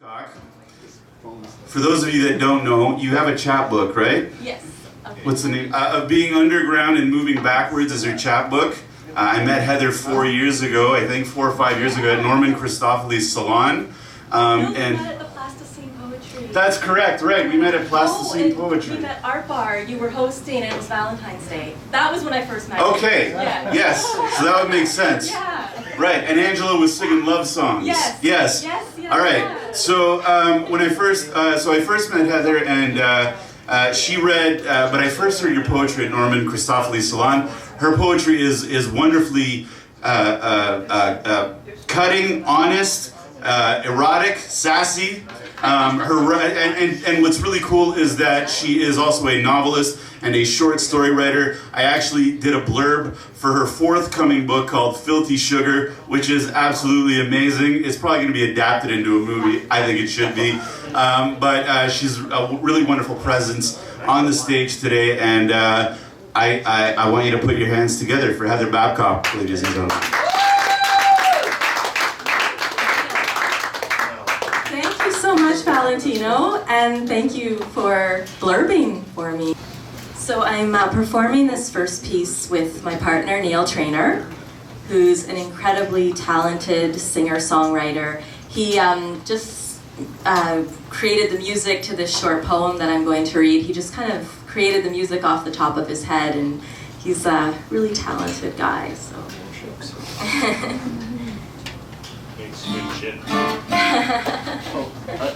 Babcock. For those of you that don't know, you have a chapbook, right? Yes. Okay. What's the name? Being Underground and Moving Backwards is her chapbook. I met Heather 4 years ago, I think 4 or 5 years ago at Norman Christoffele's salon. We met at the Plasticine Poetry. That's correct, right. We met at Plasticine Poetry. We met Art Bar. You were hosting and it was Valentine's Day. That was when I first met you. Okay, Yeah. yes, so that would make sense. Yeah. Right, and Angela was singing love songs. Yes. Yes. Yes, yes. All right. Yeah. So when I first met Heather, and she read, but I first heard your poetry at Norman Christoffele's salon. Her poetry is wonderfully cutting, honest, erotic, sassy. And what's really cool is that she is also a novelist and a short story writer. I actually did a blurb for her forthcoming book called Filthy Sugar, which is absolutely amazing. It's probably going to be adapted into a movie. I think it should be. But she's a really wonderful presence on the stage today, and I want you to put your hands together for Heather Babcock, ladies and gentlemen. Thank you so much, Valentino, and thank you for blurbing for me. So I'm performing this first piece with my partner, Neil Traynor, who's an incredibly talented singer-songwriter. He just created the music to this short poem that I'm going to read. He just kind of created the music off the top of his head, and he's a really talented guy. So.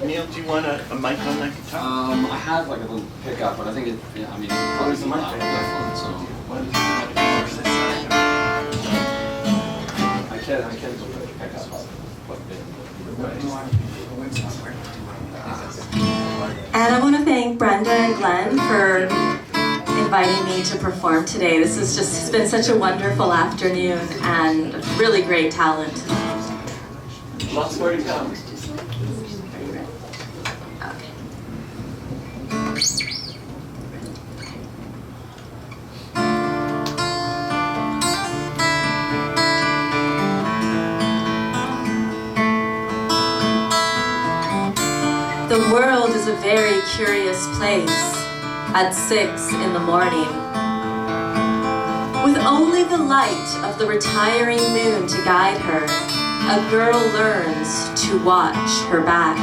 Neil, do you want a mic on that guitar? I have like a little pickup, but I think it, yeah, I mean, probably the mic on my phone, so. I can go put the pickup up. And I want to thank Brenda and Glen for inviting me to perform today. This has just been such a wonderful afternoon and really great talent. Lots more to come. The world is a very curious place at 6 in the morning. With only the light of the retiring moon to guide her, a girl learns to watch her back.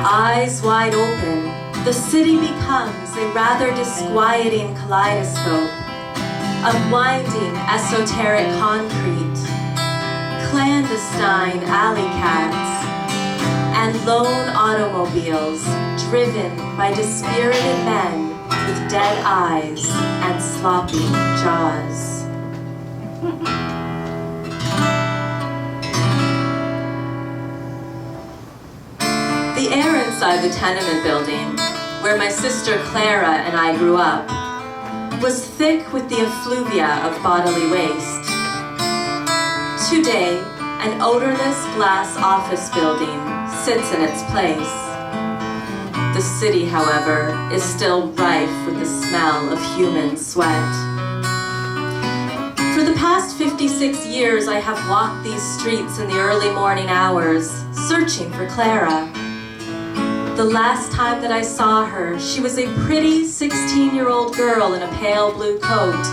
Eyes wide open, the city becomes a rather disquieting kaleidoscope of winding esoteric concrete, clandestine alley cats, and lone automobiles driven by dispirited men with dead eyes and sloppy jaws. The air inside the tenement building, where my sister Clara and I grew up, was thick with the effluvia of bodily waste. Today, an odorless glass office building sits in its place. The city, however, is still rife with the smell of human sweat. For the past 56 years, I have walked these streets in the early morning hours, searching for Clara. The last time that I saw her, she was a pretty 16-year-old girl in a pale blue coat,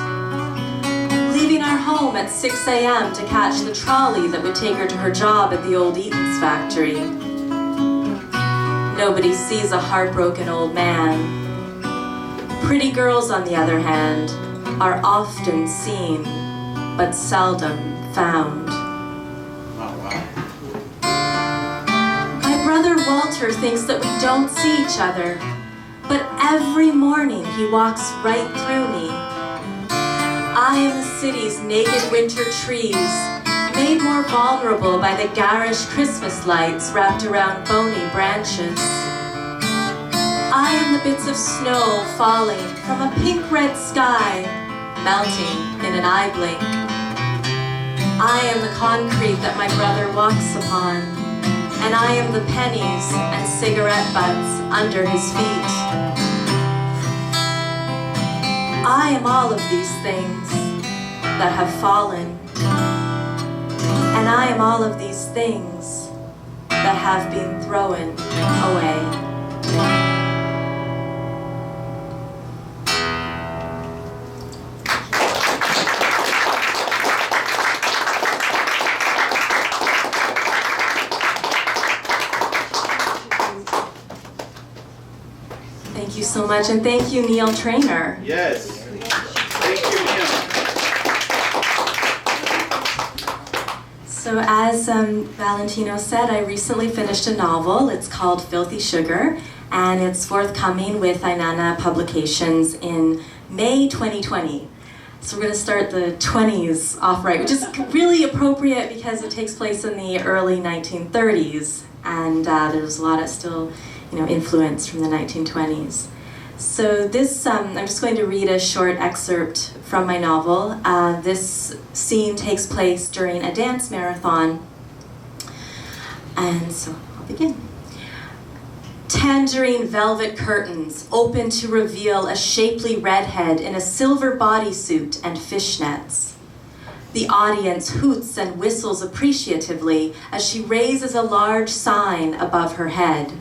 leaving our home at 6 a.m. to catch the trolley that would take her to her job at the old Eaton's factory. Nobody sees a heartbroken old man. Pretty girls, on the other hand, are often seen, but seldom found. My brother Walter thinks that we don't see each other, but every morning he walks right through me. I am the city's naked winter trees, made more vulnerable by the garish Christmas lights wrapped around bony branches. I am the bits of snow falling from a pink-red sky, melting in an eye blink. I am the concrete that my brother walks upon, and I am the pennies and cigarette butts under his feet. I am all of these things that have fallen, and I am all of these things that have been thrown away. Thank you so much, and thank you, Neil Traynor. Yes. Thank you, Neil. So as Valentino said, I recently finished a novel. It's called Filthy Sugar, and it's forthcoming with Inanna Publications in May 2020. So we're going to start the 20s off right, which is really appropriate because it takes place in the early 1930s, and there's a lot of still, influence from the 1920s. So this, I'm just going to read a short excerpt from my novel. This scene takes place during a dance marathon, and so I'll begin. Tangerine velvet curtains open to reveal a shapely redhead in a silver bodysuit and fishnets. The audience hoots and whistles appreciatively as she raises a large sign above her head.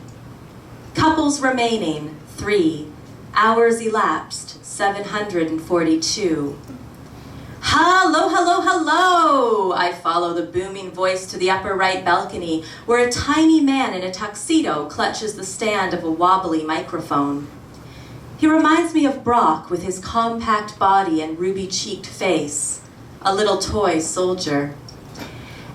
Couples remaining, 3. Hours elapsed, 742. Hello, hello, hello! I follow the booming voice to the upper right balcony, where a tiny man in a tuxedo clutches the stand of a wobbly microphone. He reminds me of Brock with his compact body and ruby-cheeked face, a little toy soldier.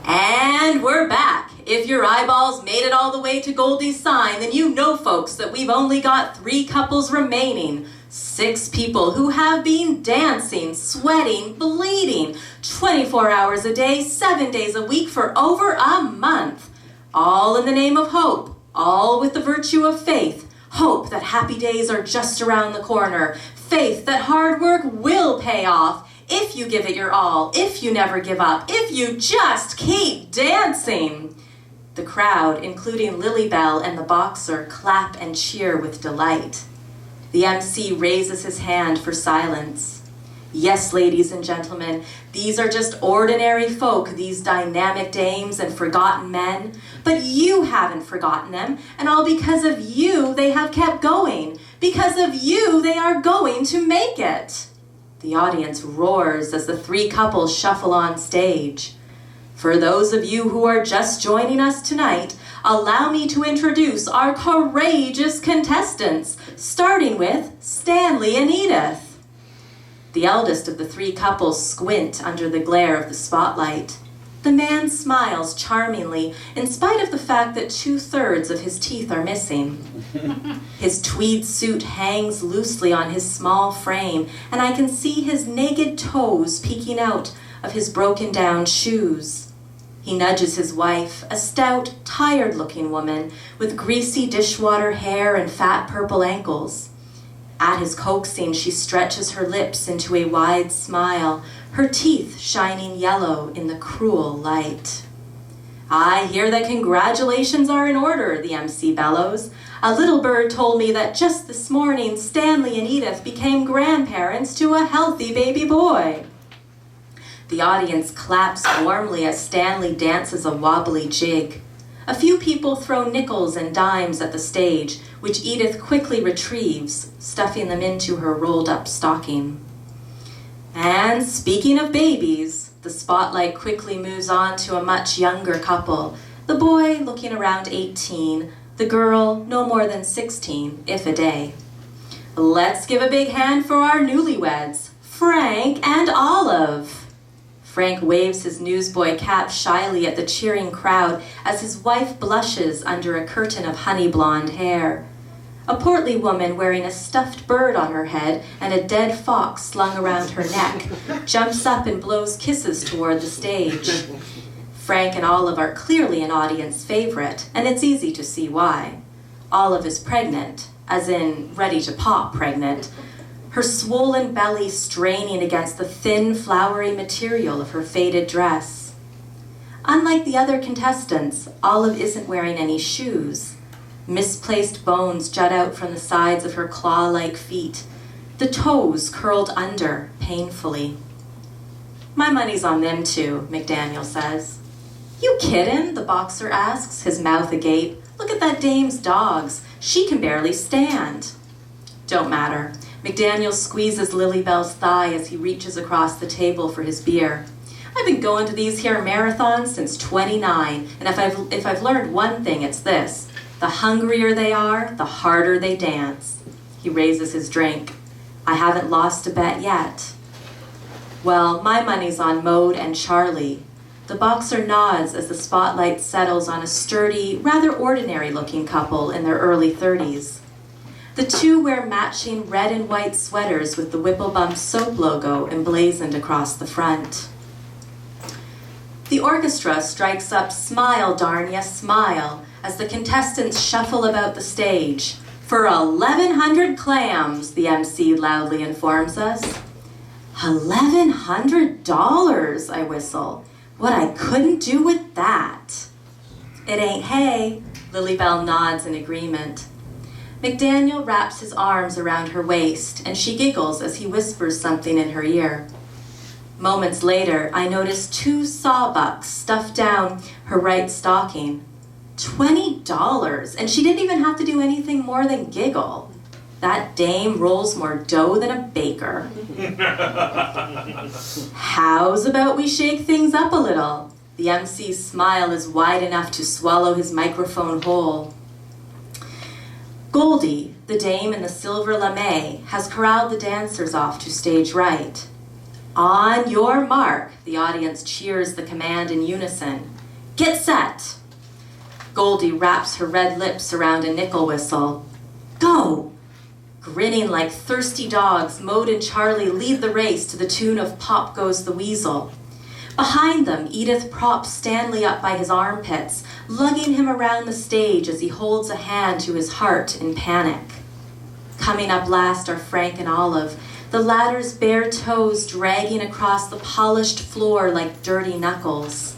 And we're back. If your eyeballs made it all the way to Goldie's sign, then you know, folks, that we've only got 3 couples remaining. 6 people who have been dancing, sweating, bleeding, 24 hours a day, 7 days a week for over a month. All in the name of hope, all with the virtue of faith. Hope that happy days are just around the corner. Faith that hard work will pay off. If you give it your all, if you never give up, if you just keep dancing. The crowd, including Lilybell and the boxer, clap and cheer with delight. The MC raises his hand for silence. Yes, ladies and gentlemen, these are just ordinary folk, these dynamic dames and forgotten men. But you haven't forgotten them, and all because of you they have kept going. Because of you they are going to make it. The audience roars as the 3 couples shuffle on stage. For those of you who are just joining us tonight, allow me to introduce our courageous contestants, starting with Stanley and Edith. The eldest of the 3 couples squint under the glare of the spotlight. The man smiles charmingly, in spite of the fact that 2/3 of his teeth are missing. His tweed suit hangs loosely on his small frame, and I can see his naked toes peeking out of his broken down shoes. He nudges his wife, a stout, tired-looking woman with greasy dishwater hair and fat purple ankles. At his coaxing, she stretches her lips into a wide smile, her teeth shining yellow in the cruel light. I hear that congratulations are in order, the MC bellows. A little bird told me that just this morning Stanley and Edith became grandparents to a healthy baby boy. The audience claps warmly as Stanley dances a wobbly jig. A few people throw nickels and dimes at the stage, which Edith quickly retrieves, stuffing them into her rolled-up stocking. And speaking of babies, the spotlight quickly moves on to a much younger couple, the boy looking around 18, the girl no more than 16, if a day. Let's give a big hand for our newlyweds, Frank and Olive. Frank waves his newsboy cap shyly at the cheering crowd as his wife blushes under a curtain of honey blonde hair. A portly woman wearing a stuffed bird on her head and a dead fox slung around her neck jumps up and blows kisses toward the stage. Frank and Olive are clearly an audience favorite, and it's easy to see why. Olive is pregnant, as in ready to pop pregnant, her swollen belly straining against the thin, flowery material of her faded dress. Unlike the other contestants, Olive isn't wearing any shoes. Misplaced bones jut out from the sides of her claw-like feet, the toes curled under painfully. My money's on them too, McDaniel says. "You kiddin'?" the boxer asks, his mouth agape. "Look at that dame's dogs. She can barely stand." Don't matter. McDaniel squeezes Lilybell's thigh as he reaches across the table for his beer. "I've been going to these here marathons since 29, and if I've learned one thing, it's this. The hungrier they are, the harder they dance." He raises his drink. "I haven't lost a bet yet." "Well, my money's on Maude and Charlie." The boxer nods as the spotlight settles on a sturdy, rather ordinary-looking couple in their early 30s. The two wear matching red and white sweaters with the Whipplebum soap logo emblazoned across the front. The orchestra strikes up "Smile, Darn Ya, Smile" as the contestants shuffle about the stage. "For 1,100 clams," the MC loudly informs us. $1,100, I whistle. What I couldn't do with that. "It ain't hay," Lilybell nods in agreement. McDaniel wraps his arms around her waist, and she giggles as he whispers something in her ear. Moments later, I notice 2 sawbucks stuffed down her right stocking. $20, and she didn't even have to do anything more than giggle. That dame rolls more dough than a baker. "How's about we shake things up a little?" The MC's smile is wide enough to swallow his microphone whole. Goldie, the dame in the silver lame, has corralled the dancers off to stage right. "On your mark," the audience cheers the command in unison. "Get set." Goldie wraps her red lips around a nickel whistle. "Go!" Grinning like thirsty dogs, Maude and Charlie lead the race to the tune of "Pop Goes the Weasel." Behind them, Edith props Stanley up by his armpits, lugging him around the stage as he holds a hand to his heart in panic. Coming up last are Frank and Olive, the latter's bare toes dragging across the polished floor like dirty knuckles.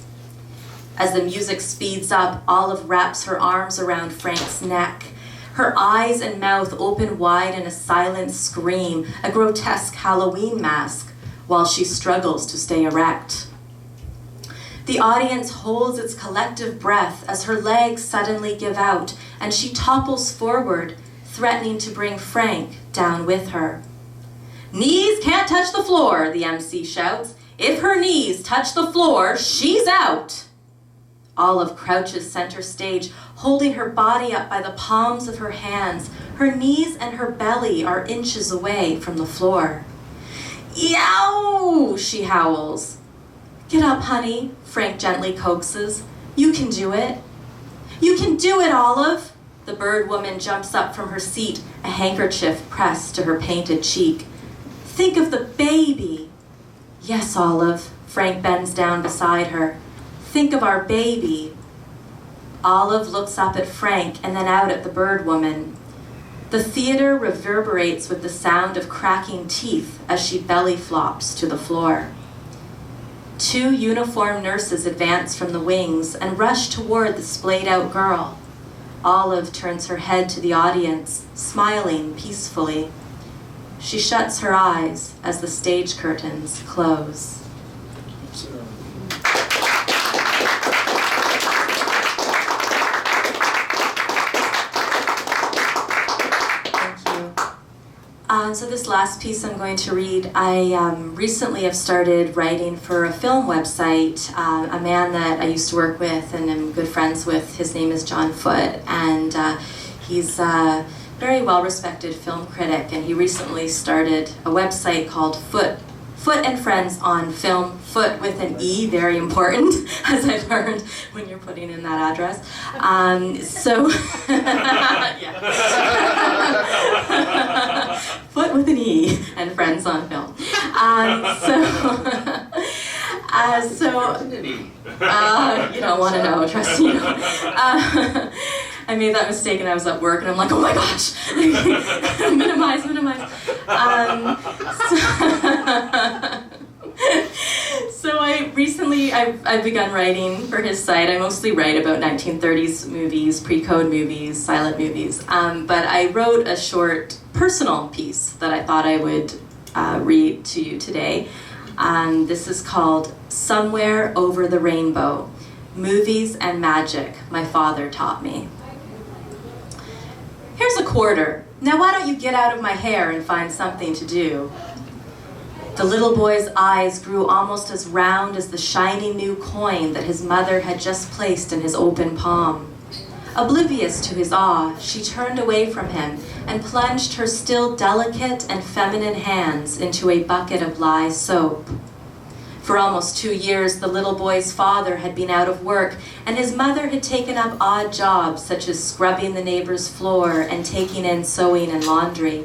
As the music speeds up, Olive wraps her arms around Frank's neck. Her eyes and mouth open wide in a silent scream, a grotesque Halloween mask, while she struggles to stay erect. The audience holds its collective breath as her legs suddenly give out, and she topples forward, threatening to bring Frank down with her. "Knees can't touch the floor," the MC shouts. "If her knees touch the floor, she's out." Olive crouches center stage, holding her body up by the palms of her hands. Her knees and her belly are inches away from the floor. "Yow!" she howls. "Get up, honey," Frank gently coaxes. "You can do it." "You can do it, Olive." The bird woman jumps up from her seat, a handkerchief pressed to her painted cheek. "Think of the baby." "Yes, Olive." Frank bends down beside her. "Think of our baby." Olive looks up at Frank and then out at the bird woman. The theater reverberates with the sound of cracking teeth as she belly flops to the floor. 2 uniformed nurses advance from the wings and rush toward the splayed-out girl. Olive turns her head to the audience, smiling peacefully. She shuts her eyes as the stage curtains close. So this last piece I'm going to read, I recently have started writing for a film website. A man that I used to work with and am good friends with, his name is John Foote, and he's a very well-respected film critic, and he recently started a website called Foote and Friends on Film. Foote with an E, very important, as I've learned when you're putting in that address. Foote with an E and Friends on Film. You don't want to know, trust me. I made that mistake and I was at work and I'm like, oh my gosh, minimize. So I've begun writing for his site. I mostly write about 1930s movies, pre-code movies, silent movies. But I wrote a short personal piece that I thought I would read to you today. This is called Somewhere Over the Rainbow. Movies and magic, my father taught me. Here's a quarter. Now why don't you get out of my hair and find something to do? The little boy's eyes grew almost as round as the shiny new coin that his mother had just placed in his open palm. Oblivious to his awe, she turned away from him and plunged her still delicate and feminine hands into a bucket of lye soap. For almost 2 years, the little boy's father had been out of work, and his mother had taken up odd jobs such as scrubbing the neighbor's floor and taking in sewing and laundry.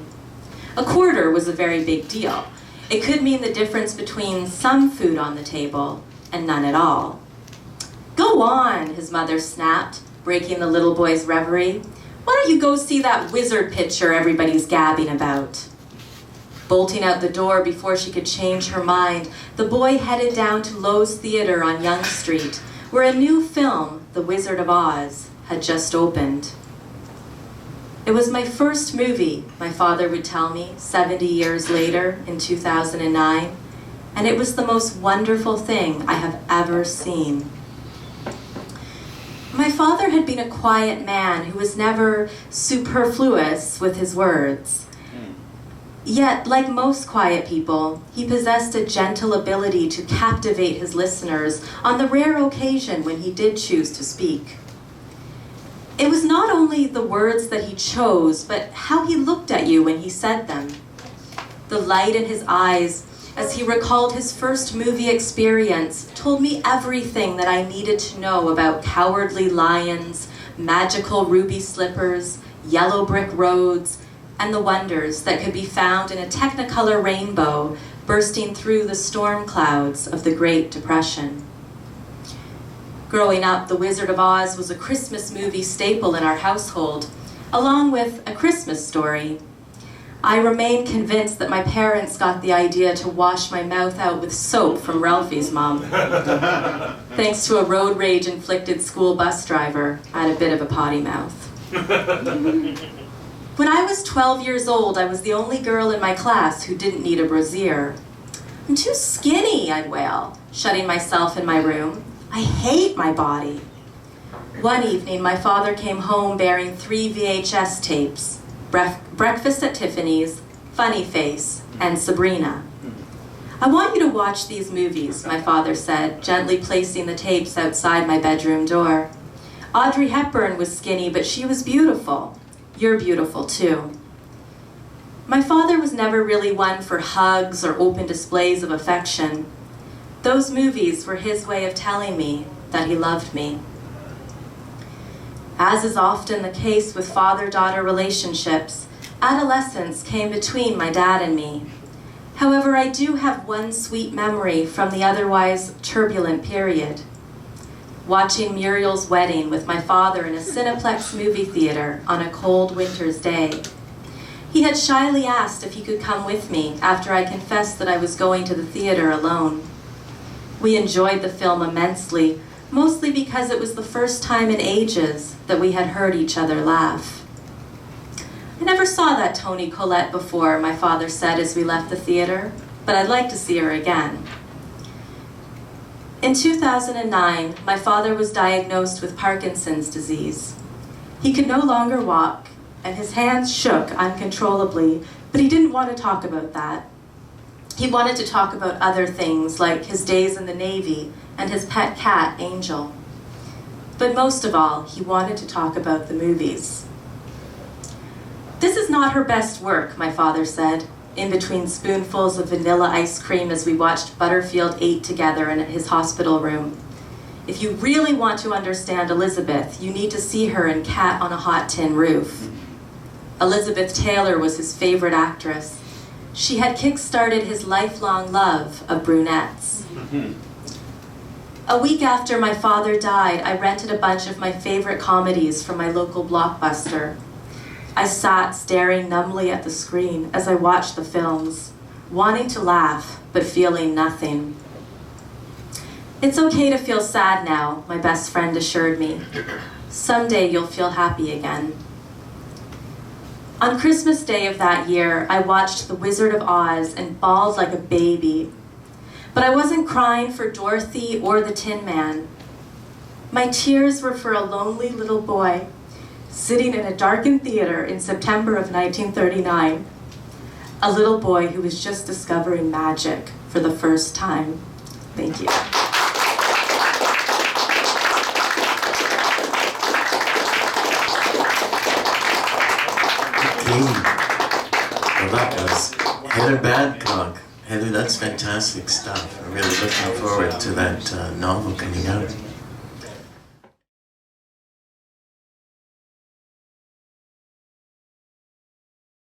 A quarter was a very big deal. It could mean the difference between some food on the table and none at all. "Go on," his mother snapped, breaking the little boy's reverie. "Why don't you go see that wizard picture everybody's gabbing about?" Bolting out the door before she could change her mind, the boy headed down to Lowe's Theater on Yonge Street, where a new film, The Wizard of Oz, had just opened. It was my first movie, my father would tell me 70 years later in 2009, and it was the most wonderful thing I have ever seen. My father had been a quiet man who was never superfluous with his words. Yet, like most quiet people, he possessed a gentle ability to captivate his listeners on the rare occasion when he did choose to speak. It was not only the words that he chose, but how he looked at you when he said them. The light in his eyes, as he recalled his first movie experience, told me everything that I needed to know about cowardly lions, magical ruby slippers, yellow brick roads, and the wonders that could be found in a technicolor rainbow bursting through the storm clouds of the Great Depression. Growing up, The Wizard of Oz was a Christmas movie staple in our household, along with A Christmas Story. I remain convinced that my parents got the idea to wash my mouth out with soap from Ralphie's mom. Thanks to a road rage-inflicted school bus driver, I had a bit of a potty mouth. When I was 12 years old, I was the only girl in my class who didn't need a brassiere. "I'm too skinny," I'd wail, shutting myself in my room. "I hate my body." One evening, my father came home bearing 3 VHS tapes, Breakfast at Tiffany's, Funny Face, and Sabrina. "I want you to watch these movies," my father said, gently placing the tapes outside my bedroom door. "Audrey Hepburn was skinny, but she was beautiful. You're beautiful too." My father was never really one for hugs or open displays of affection. Those movies were his way of telling me that he loved me. As is often the case with father-daughter relationships, adolescence came between my dad and me. However, I do have one sweet memory from the otherwise turbulent period. Watching Muriel's wedding with my father in a Cineplex movie theater on a cold winter's day. He had shyly asked if he could come with me after I confessed that I was going to the theater alone. We enjoyed the film immensely, mostly because it was the first time in ages that we had heard each other laugh. "I never saw that Toni Collette before," my father said as we left the theater, "but I'd like to see her again." In 2009, my father was diagnosed with Parkinson's disease. He could no longer walk, and his hands shook uncontrollably, but he didn't want to talk about that. He wanted to talk about other things, like his days in the Navy and his pet cat, Angel. But most of all, he wanted to talk about the movies. "This is not her best work," my father said, in between spoonfuls of vanilla ice cream as we watched Butterfield 8 together in his hospital room. "If you really want to understand Elizabeth, you need to see her in Cat on a Hot Tin Roof." Elizabeth Taylor was his favorite actress. She had kick-started his lifelong love of brunettes. A week after my father died, I rented a bunch of my favorite comedies from my local Blockbuster. I sat staring numbly at the screen as I watched the films, wanting to laugh, but feeling nothing. "It's okay to feel sad now," my best friend assured me. "Someday you'll feel happy again." On Christmas Day of that year, I watched The Wizard of Oz and bawled like a baby. But I wasn't crying for Dorothy or the Tin Man. My tears were for a lonely little boy sitting in a darkened theater in September of 1939. A little boy who was just discovering magic for the first time. Thank you. Well, that was Heather Babcock. Heather, that's fantastic stuff. I'm really looking forward to that novel coming out.